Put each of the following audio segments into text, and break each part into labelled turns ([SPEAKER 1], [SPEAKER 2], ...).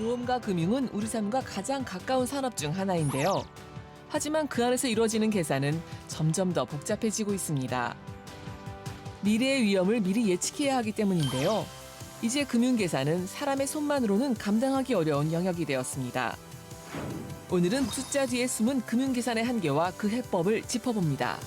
[SPEAKER 1] 보험과 금융은 우리 삶과 가장 가까운 산업 중 하나인데요. 하지만 그 안에서 이루어지는 계산은 점점 더 복잡해지고 있습니다. 미래의 위험을 미리 예측해야 하기 때문인데요. 이제 금융계산은 사람의 손만으로는 감당하기 어려운 영역이 되었습니다. 오늘은 숫자 뒤에 숨은 금융계산의 한계와 그 해법을 짚어봅니다.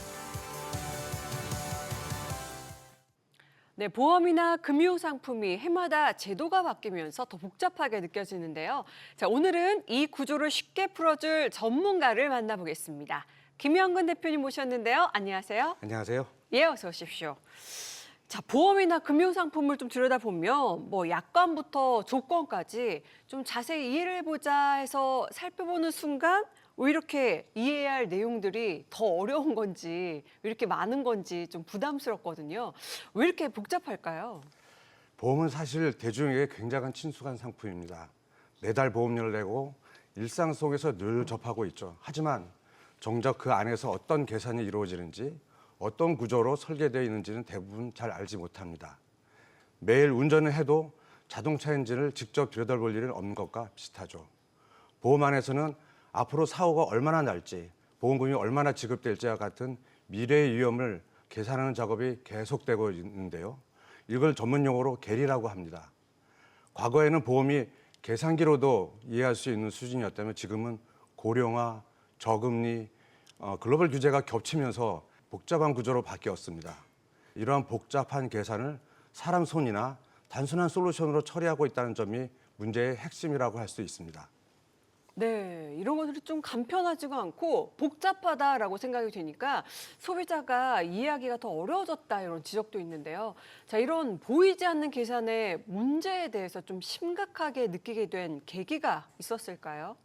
[SPEAKER 2] 네, 보험이나 금융상품이 해마다 제도가 바뀌면서 더 복잡하게 느껴지는데요. 자, 오늘은 이 구조를 쉽게 풀어줄 전문가를 만나보겠습니다. 김영근 대표님 모셨는데요. 안녕하세요.
[SPEAKER 3] 안녕하세요.
[SPEAKER 2] 예, 어서 오십시오. 자, 보험이나 금융상품을 좀 들여다보면 약관부터 조건까지 좀 자세히 이해를 해보자 해서 살펴보는 순간 왜 이렇게 이해해야 할 내용들이 더 어려운 건지, 왜 이렇게 많은 건지 좀 부담스럽거든요. 왜 이렇게 복잡할까요?
[SPEAKER 3] 보험은 사실 대중에게 굉장한 친숙한 상품입니다. 매달 보험료를 내고 일상 속에서 늘 접하고 있죠. 하지만 정작 그 안에서 어떤 계산이 이루어지는지, 어떤 구조로 설계되어 있는지는 대부분 잘 알지 못합니다. 매일 운전을 해도 자동차 엔진을 직접 들여다볼 일은 없는 것과 비슷하죠. 보험 안에서는 앞으로 사고가 얼마나 날지, 보험금이 얼마나 지급될지와 같은 미래의 위험을 계산하는 작업이 계속되고 있는데요. 이걸 전문용어로 계리라고 합니다. 과거에는 보험이 계산기로도 이해할 수 있는 수준이었다면 지금은 고령화, 저금리, 글로벌 규제가 겹치면서 복잡한 구조로 바뀌었습니다. 이러한 복잡한 계산을 사람 손이나 단순한 솔루션으로 처리하고 있다는 점이 문제의 핵심이라고 할 수 있습니다.
[SPEAKER 2] 네, 이런 것들이 좀 간편하지가 않고 복잡하다라고 생각이 되니까 소비자가 이해하기가 더 어려워졌다 이런 지적도 있는데요. 자, 이런 보이지 않는 계산의 문제에 대해서 좀 심각하게 느끼게 된 계기가 있었을까요?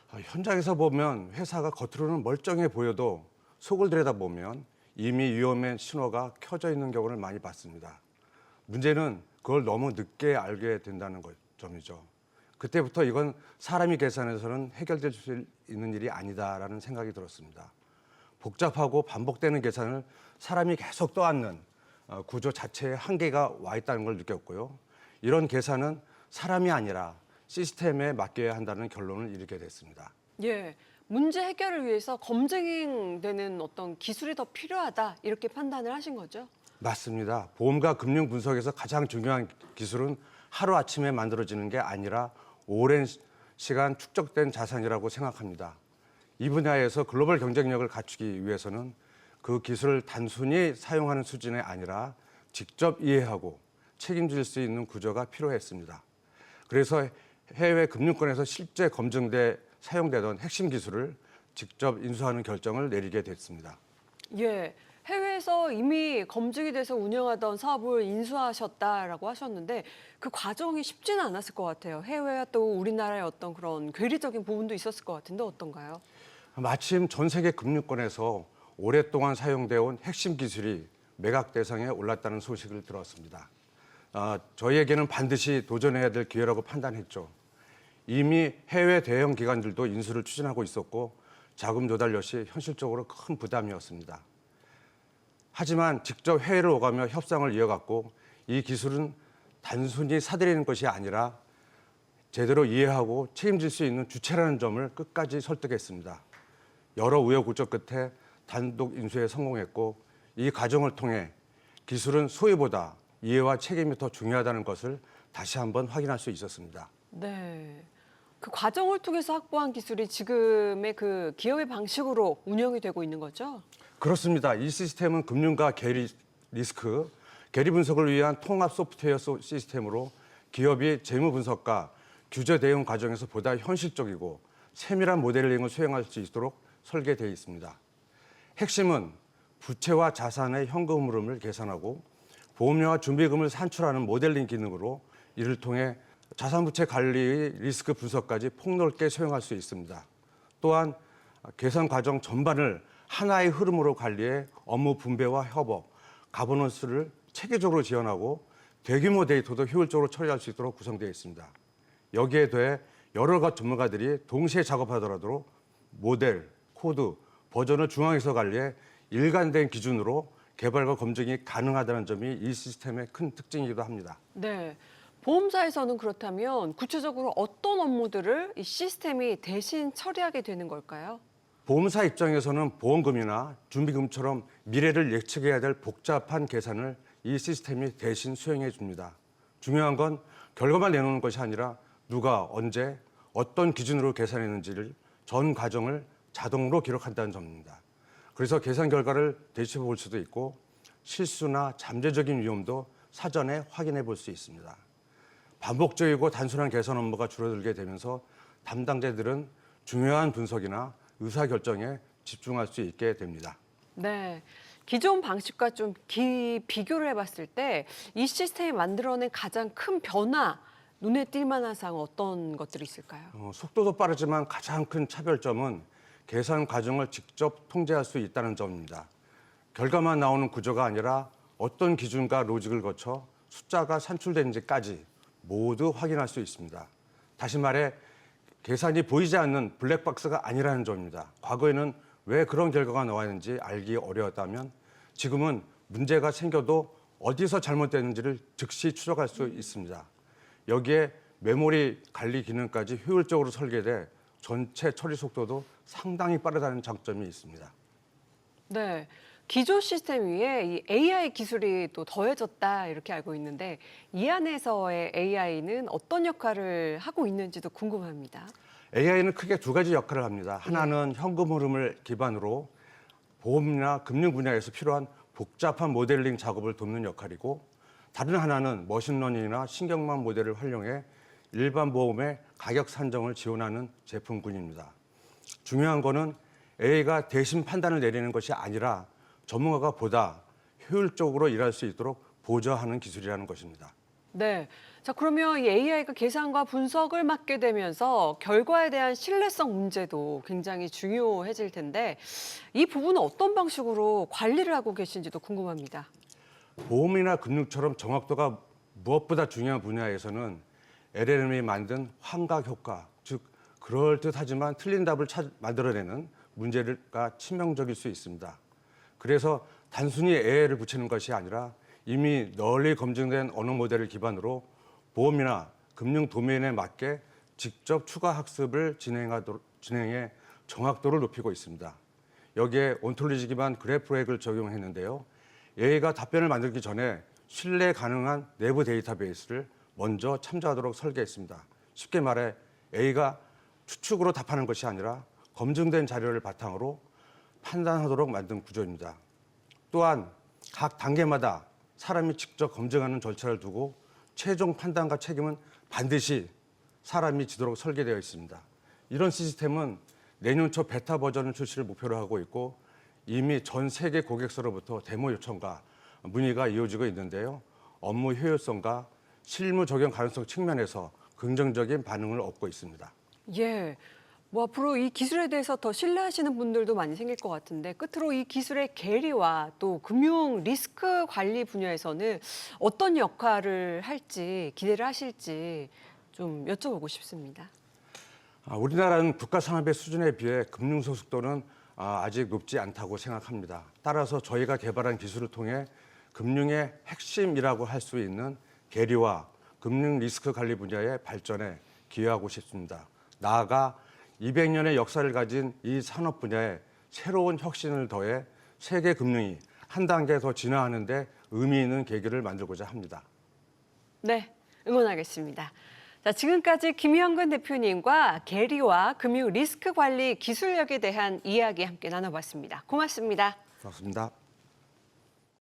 [SPEAKER 3] 현장에서 보면 회사가 겉으로는 멀쩡해 보여도 속을 들여다보면 이미 위험의 신호가 켜져 있는 경우를 많이 봤습니다. 문제는 그걸 너무 늦게 알게 된다는 점이죠. 그때부터 이건 사람이 계산해서는 해결될 수 있는 일이 아니다라는 생각이 들었습니다. 복잡하고 반복되는 계산을 사람이 계속 떠안는 구조 자체에 한계가 와 있다는 걸 느꼈고요. 이런 계산은 사람이 아니라 시스템에 맡겨야 한다는 결론을 이르게 됐습니다.
[SPEAKER 2] 예, 문제 해결을 위해서 검증되는 어떤 기술이 더 필요하다 이렇게 판단을 하신 거죠?
[SPEAKER 3] 맞습니다. 보험과 금융 분석에서 가장 중요한 기술은 하루아침에 만들어지는 게 아니라 오랜 시간 축적된 자산이라고 생각합니다. 이 분야에서 글로벌 경쟁력을 갖추기 위해서는 그 기술을 단순히 사용하는 수준이 아니라 직접 이해하고 책임질 수 있는 구조가 필요했습니다. 그래서 해외 금융권에서 실제 검증돼 사용되던 핵심 기술을 직접 인수하는 결정을 내리게 됐습니다.
[SPEAKER 2] 예, 해외에서 이미 검증이 돼서 운영하던 사업을 인수하셨다라고 하셨는데 그 과정이 쉽지는 않았을 것 같아요. 해외와 또 우리나라의 어떤 그런 괴리적인 부분도 있었을 것 같은데 어떤가요?
[SPEAKER 3] 마침 전 세계 금융권에서 오랫동안 사용되어 온 핵심 기술이 매각 대상에 올랐다는 소식을 들었습니다. 저희에게는 반드시 도전해야 될 기회라고 판단했죠. 이미 해외 대형 기관들도 인수를 추진하고 있었고 자금 조달 역시 현실적으로 큰 부담이었습니다. 하지만 직접 해외를 오가며 협상을 이어갔고 이 기술은 단순히 사들이는 것이 아니라 제대로 이해하고 책임질 수 있는 주체라는 점을 끝까지 설득했습니다. 여러 우여곡절 끝에 단독 인수에 성공했고 이 과정을 통해 기술은 소유보다 이해와 책임이 더 중요하다는 것을 다시 한번 확인할 수 있었습니다.
[SPEAKER 2] 네. 그 과정을 통해서 확보한 기술이 지금의 그 기업의 방식으로 운영이 되고 있는 거죠?
[SPEAKER 3] 그렇습니다. 이 시스템은 금융과 계리 리스크, 계리 분석을 위한 통합 소프트웨어 시스템으로 기업이 재무 분석과 규제 대응 과정에서 보다 현실적이고 세밀한 모델링을 수행할 수 있도록 설계되어 있습니다. 핵심은 부채와 자산의 현금 흐름을 계산하고 보험료와 준비금을 산출하는 모델링 기능으로 이를 통해 자산부채 관리의 리스크 분석까지 폭넓게 수행할 수 있습니다. 또한 계산 과정 전반을 하나의 흐름으로 관리해 업무 분배와 협업, 가버넌스를 체계적으로 지원하고 대규모 데이터도 효율적으로 처리할 수 있도록 구성되어 있습니다. 여기에 더해 여러 가지 전문가들이 동시에 작업하더라도 모델, 코드, 버전을 중앙에서 관리해 일관된 기준으로 개발과 검증이 가능하다는 점이 이 시스템의 큰 특징이기도 합니다.
[SPEAKER 2] 네. 보험사에서는 그렇다면 구체적으로 어떤 업무들을 이 시스템이 대신 처리하게 되는 걸까요?
[SPEAKER 3] 보험사 입장에서는 보험금이나 준비금처럼 미래를 예측해야 될 복잡한 계산을 이 시스템이 대신 수행해 줍니다. 중요한 건 결과만 내놓는 것이 아니라 누가 언제 어떤 기준으로 계산했는지를 전 과정을 자동으로 기록한다는 점입니다. 그래서 계산 결과를 되짚어 볼 수도 있고 실수나 잠재적인 위험도 사전에 확인해 볼 수 있습니다. 반복적이고 단순한 계산 업무가 줄어들게 되면서 담당자들은 중요한 분석이나 의사결정에 집중할 수 있게 됩니다.
[SPEAKER 2] 네. 기존 방식과 좀 비교를 해봤을 때 이 시스템이 만들어낸 가장 큰 변화, 눈에 띌 만한 사항 어떤 것들이 있을까요?
[SPEAKER 3] 속도도 빠르지만 가장 큰 차별점은 계산 과정을 직접 통제할 수 있다는 점입니다. 결과만 나오는 구조가 아니라 어떤 기준과 로직을 거쳐 숫자가 산출되는지까지 모두 확인할 수 있습니다. 다시 말해 계산이 보이지 않는 블랙박스가 아니라는 점입니다. 과거에는 왜 그런 결과가 나왔는지 알기 어려웠다면 지금은 문제가 생겨도 어디서 잘못됐는지를 즉시 추적할 수 있습니다. 여기에 메모리 관리 기능까지 효율적으로 설계돼 전체 처리 속도도 상당히 빠르다는 장점이 있습니다.
[SPEAKER 2] 네. 기존 시스템 위에 이 AI 기술이 또 더해졌다 이렇게 알고 있는데 이 안에서의 AI는 어떤 역할을 하고 있는지도 궁금합니다.
[SPEAKER 3] AI는 크게 두 가지 역할을 합니다. 하나는 현금 흐름을 기반으로 보험이나 금융 분야에서 필요한 복잡한 모델링 작업을 돕는 역할이고 다른 하나는 머신러닝이나 신경망 모델을 활용해 일반 보험의 가격 산정을 지원하는 제품군입니다. 중요한 거는 AI가 대신 판단을 내리는 것이 아니라 전문가가 보다 효율적으로 일할 수 있도록 보조하는 기술이라는 것입니다.
[SPEAKER 2] 네. 자, 그러면 이 AI가 계산과 분석을 맡게 되면서 결과에 대한 신뢰성 문제도 굉장히 중요해질 텐데 이 부분은 어떤 방식으로 관리를 하고 계신지도 궁금합니다.
[SPEAKER 3] 보험이나 금융처럼 정확도가 무엇보다 중요한 분야에서는 LLM이 만든 환각 효과, 즉 그럴듯하지만 틀린 답을 만들어내는 문제가 치명적일 수 있습니다. 그래서 단순히 AI를 붙이는 것이 아니라 이미 널리 검증된 언어 모델을 기반으로 보험이나 금융 도메인에 맞게 직접 추가 학습을 진행해 정확도를 높이고 있습니다. 여기에 온톨로지 기반 그래프렉을 적용했는데요. AI가 답변을 만들기 전에 신뢰 가능한 내부 데이터베이스를 먼저 참조하도록 설계했습니다. 쉽게 말해 AI가 추측으로 답하는 것이 아니라 검증된 자료를 바탕으로 판단하도록 만든 구조입니다. 또한 각 단계마다 사람이 직접 검증하는 절차를 두고 최종 판단과 책임은 반드시 사람이 지도록 설계되어 있습니다. 이런 시스템은 내년 초 베타 버전 출시를 목표로 하고 있고 이미 전 세계 고객사로부터 데모 요청과 문의가 이어지고 있는데요. 업무 효율성과 실무 적용 가능성 측면에서 긍정적인 반응을 얻고 있습니다.
[SPEAKER 2] 예. 뭐 앞으로 이 기술에 대해서 더 신뢰하시는 분들도 많이 생길 것 같은데 끝으로 이 기술의 계리와 또 금융 리스크 관리 분야에서는 어떤 역할을 할지 기대를 하실지 좀 여쭤보고 싶습니다.
[SPEAKER 3] 우리나라는 국가 산업의 수준에 비해 금융 소속도는 아직 높지 않다고 생각합니다. 따라서 저희가 개발한 기술을 통해 금융의 핵심이라고 할 수 있는 계리와 금융 리스크 관리 분야의 발전에 기여하고 싶습니다. 나아가 200년의 역사를 가진 이 산업 분야에 새로운 혁신을 더해 세계 금융이 한 단계 더 진화하는 데 의미 있는 계기를 만들고자 합니다.
[SPEAKER 2] 네, 응원하겠습니다. 자, 지금까지 김현근 대표님과 계리와 금융 리스크 관리 기술력에 대한 이야기 함께 나눠봤습니다. 고맙습니다.
[SPEAKER 3] 고맙습니다.